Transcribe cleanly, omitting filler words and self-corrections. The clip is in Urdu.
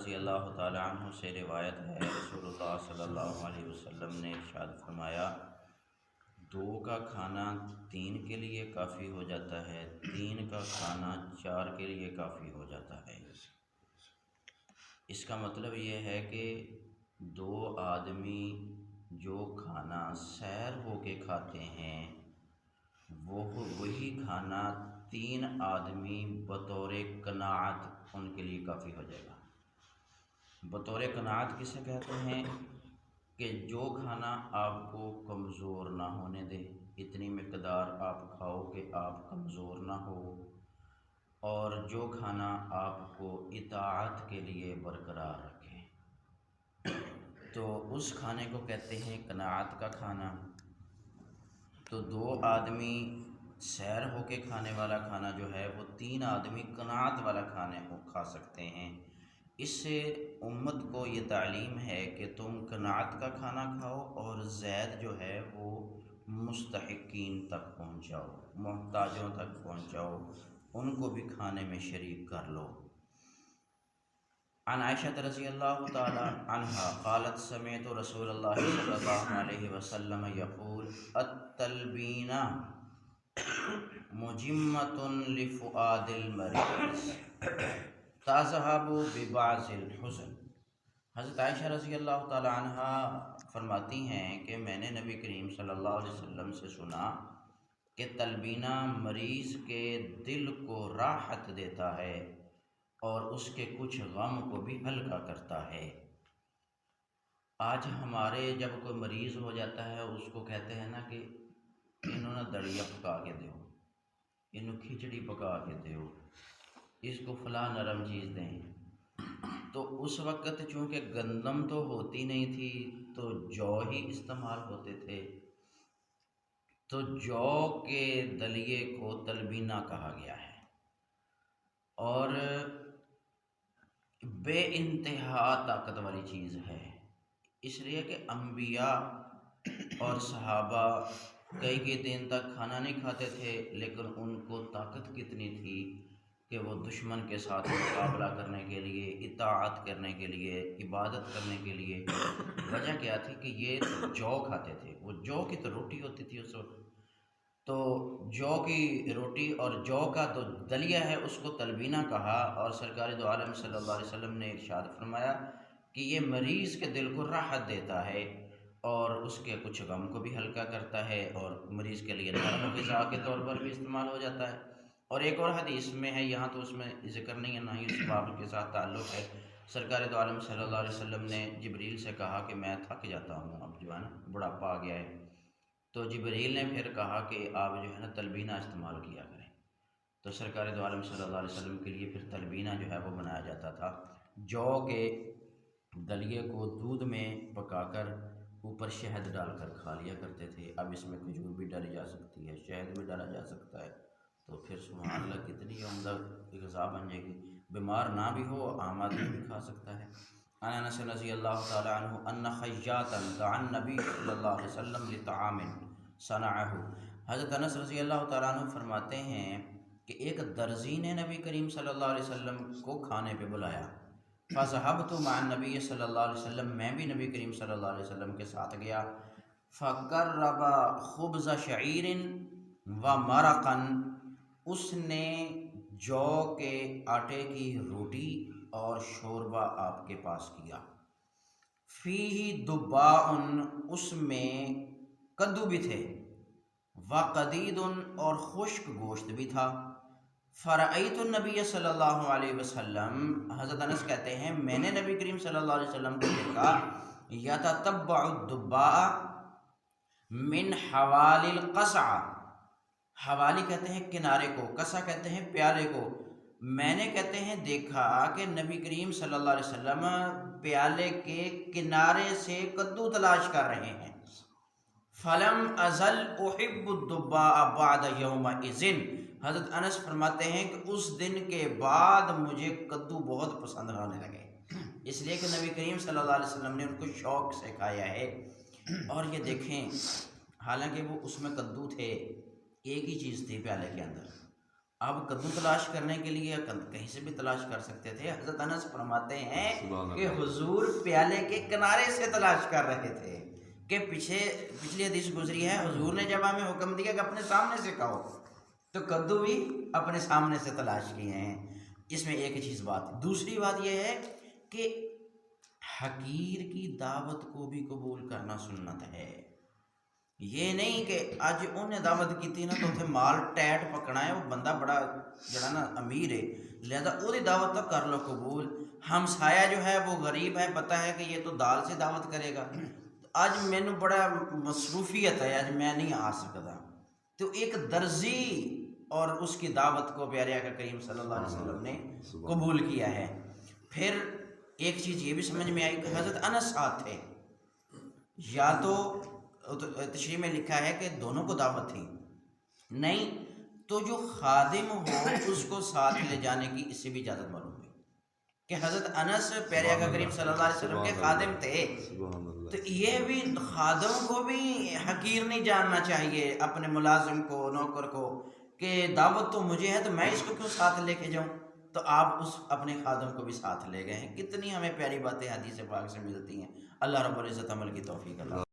رضی اللہ تعالیٰ عنہ سے روایت ہے، رسول اللہ صلی اللہ علیہ وسلم نے ارشاد فرمایا، 2 کا کھانا 3 کے لیے کافی ہو جاتا ہے، 3 کا کھانا 4 کے لیے کافی ہو جاتا ہے۔ اس کا مطلب یہ ہے کہ 2 آدمی جو کھانا سیر ہو کے کھاتے ہیں وہی کھانا 3 آدمی بطور قناعت ان کے لیے کافی ہو جائے گا۔ بطور قناعت کسے کہتے ہیں؟ کہ جو کھانا آپ کو کمزور نہ ہونے دے، اتنی مقدار آپ کھاؤ کہ آپ کمزور نہ ہو، اور جو کھانا آپ کو اطاعت کے لیے برقرار رکھے، تو اس کھانے کو کہتے ہیں قناعت کا کھانا۔ تو 2 آدمی سیر ہو کے کھانے والا کھانا جو ہے وہ 3 آدمی قناعت والا کھانے کو کھا سکتے ہیں۔ اس سے امت کو یہ تعلیم ہے کہ تم قناعت کا کھانا کھاؤ، اور زید جو ہے وہ مستحقین تک پہنچاؤ، محتاجوں تک پہنچاؤ، ان کو بھی کھانے میں شریک کر لو۔ عن عائشہ رضی اللہ تعالی عنہا قالت سمعت رسول اللہ صلی اللہ علیہ وسلم یقول التلبینہ مجمۃ لفؤاد المریض تذہب ببعض الحزن۔ حضرت عائشہ رضی اللہ تعالی عنہا فرماتی ہیں کہ میں نے نبی کریم صلی اللہ علیہ وسلم سے سنا کہ تلبینہ مریض کے دل کو راحت دیتا ہے اور اس کے کچھ غم کو بھی ہلکا کرتا ہے۔ آج ہمارے جب کوئی مریض ہو جاتا ہے اس کو کہتے ہیں نا کہ انہوں نے دڑیا پکا کے دیو، انہوں کھچڑی پکا کے دیو، اس کو فلاں نرم چیز دیں۔ تو اس وقت چونکہ گندم تو ہوتی نہیں تھی تو جو ہی استعمال ہوتے تھے، تو جو کے دلیے کو تلبینہ کہا گیا ہے، اور بے انتہا طاقت والی چیز ہے، اس لیے کہ انبیاء اور صحابہ کئی دن تک کھانا نہیں کھاتے تھے، لیکن ان کو طاقت کتنی تھی کہ وہ دشمن کے ساتھ مقابلہ کرنے کے لیے، اطاعت کرنے کے لیے، عبادت کرنے کے لیے۔ وجہ کیا تھی کہ یہ جو کھاتے تھے، وہ جو کی تو روٹی ہوتی تھی اس وقت، تو جو کی روٹی اور جو کا تو دلیہ ہے اس کو تلبینہ کہا، اور سرکار دو عالم صلی اللہ علیہ وسلم نے ارشاد فرمایا کہ یہ مریض کے دل کو راحت دیتا ہے اور اس کے کچھ غم کو بھی ہلکا کرتا ہے، اور مریض کے لیے نرم غذا کے طور پر بھی استعمال ہو جاتا ہے۔ اور ایک اور حدیث میں ہے، یہاں تو اس میں ذکر نہیں ہے، نہ ہی اس باب کے ساتھ تعلق ہے، سرکار دو عالم صلی اللہ علیہ وسلم نے جبریل سے کہا کہ میں تھک جاتا ہوں، اب جو ہے نا بڑھاپا آ گیا ہے، تو جبریل نے پھر کہا کہ آپ جو ہے نا تلبینہ استعمال کیا کریں، تو سرکار دو عالم صلی اللہ علیہ وسلم کے لیے پھر تلبینہ جو ہے وہ بنایا جاتا تھا۔ جو کے دلیے کو دودھ میں پکا کر اوپر شہد ڈال کر کھا لیا کرتے تھے، اب اس میں کھجور بھی ڈالی جا سکتی ہے، شہد بھی ڈالا جا سکتا ہے، تو پھر سبحان اللہ کتنی عمدہ غذا بن جائے گی، بیمار نہ بھی ہو عام آدمی بھی کھا سکتا ہے۔ عن انس رضی اللہ تعالی عنہ ان خیاطا دعا النبی صلی اللہ علیہ وسلم لطعام صنعہ۔ حضرت انس رضی اللہ تعالیٰ عنہ فرماتے ہیں کہ ایک درزی نے نبی کریم صلی اللہ علیہ وسلم کو کھانے پہ بلایا، فذهبت مع النبی صلی اللہ علیہ وسلم، میں بھی نبی کریم صلی اللہ علیہ وسلم کے ساتھ گیا، فقرب خبز شعیر ومرقا، اس نے جو کے آٹے کی روٹی اور شوربہ آپ کے پاس کیا، فیہ دباء، اس میں کدو بھی تھے، وقدید، اور خشک گوشت بھی تھا، فرأیت النبی صلی اللہ علیہ وسلم، حضرت انس کہتے ہیں میں نے نبی کریم صلی اللہ علیہ وسلم کو دیکھا، یتتبع الدباء من حوالی القصع، حوالی کہتے ہیں کنارے کو، قصع کہتے ہیں پیالے کو، میں نے کہتے ہیں دیکھا کہ نبی کریم صلی اللہ علیہ وسلم پیالے کے کنارے سے کدو تلاش کر رہے ہیں، فلم ازل احب الدباء بعد یومئذ، حضرت انس فرماتے ہیں کہ اس دن کے بعد مجھے کدو بہت پسند آنے لگے، اس لیے کہ نبی کریم صلی اللہ علیہ وسلم نے ان کو شوق سے کھایا ہے۔ اور یہ دیکھیں، حالانکہ وہ اس میں کدو تھے، ایک ہی چیز تھی پیالے کے اندر، اب کدو تلاش کرنے کے لیے کہیں سے بھی تلاش کر سکتے تھے. حضرت انس فرماتے ہیں کہ حضور پیالے کے کنارے سے تلاش کر رہے تھے کہ پچھلی حدیث گزری ہے حضور نے جب ہمیں حکم دیا کہ اپنے سامنے سے کھاؤ تو کدو بھی اپنے سامنے سے تلاش کیے ہیں. اس میں ایک چیز بات. دوسری بات یہ ہے کہ حقیر کی دعوت کو بھی قبول کرنا سنت ہے. یہ نہیں کہ اج انہیں دعوت کی تھی نا تو اتنے مال ٹیٹ پکنا ہے, وہ بندہ بڑا جڑا نا امیر ہے لہذا وہی دعوت تو کر لو قبول. ہمسایہ جو ہے وہ غریب ہے, پتہ ہے کہ یہ تو دال سے دعوت کرے گا, اج مینو بڑا مصروفیت ہے اج میں نہیں آ سکتا, تو ایک درزی اور اس کی دعوت کو پیارے آقا کریم صلی اللہ علیہ وسلم نے قبول کیا ہے. پھر ایک چیز یہ بھی سمجھ میں آئی کہ حضرت انس ساتھ تھے, یا تو تشریح میں لکھا ہے کہ دونوں کو دعوت تھی, نہیں تو جو خادم ہو اس کو ساتھ لے جانے کی اس سے بھی اجازت معلوم ہوئی کہ حضرت انس پیارے آقا کریم صلی اللہ علیہ وسلم کے خادم تھے. تو یہ بھی خادم کو بھی حقیر نہیں جاننا چاہیے اپنے ملازم کو, نوکر کو, کہ دعوت تو مجھے ہے تو میں اس کو کیوں ساتھ لے کے جاؤں. تو آپ اس اپنے خادم کو بھی ساتھ لے گئے ہیں. کتنی ہمیں پیاری باتیں حدیث پاک سے ملتی ہیں. اللہ رب العزت عمل کی توفیق اللہ.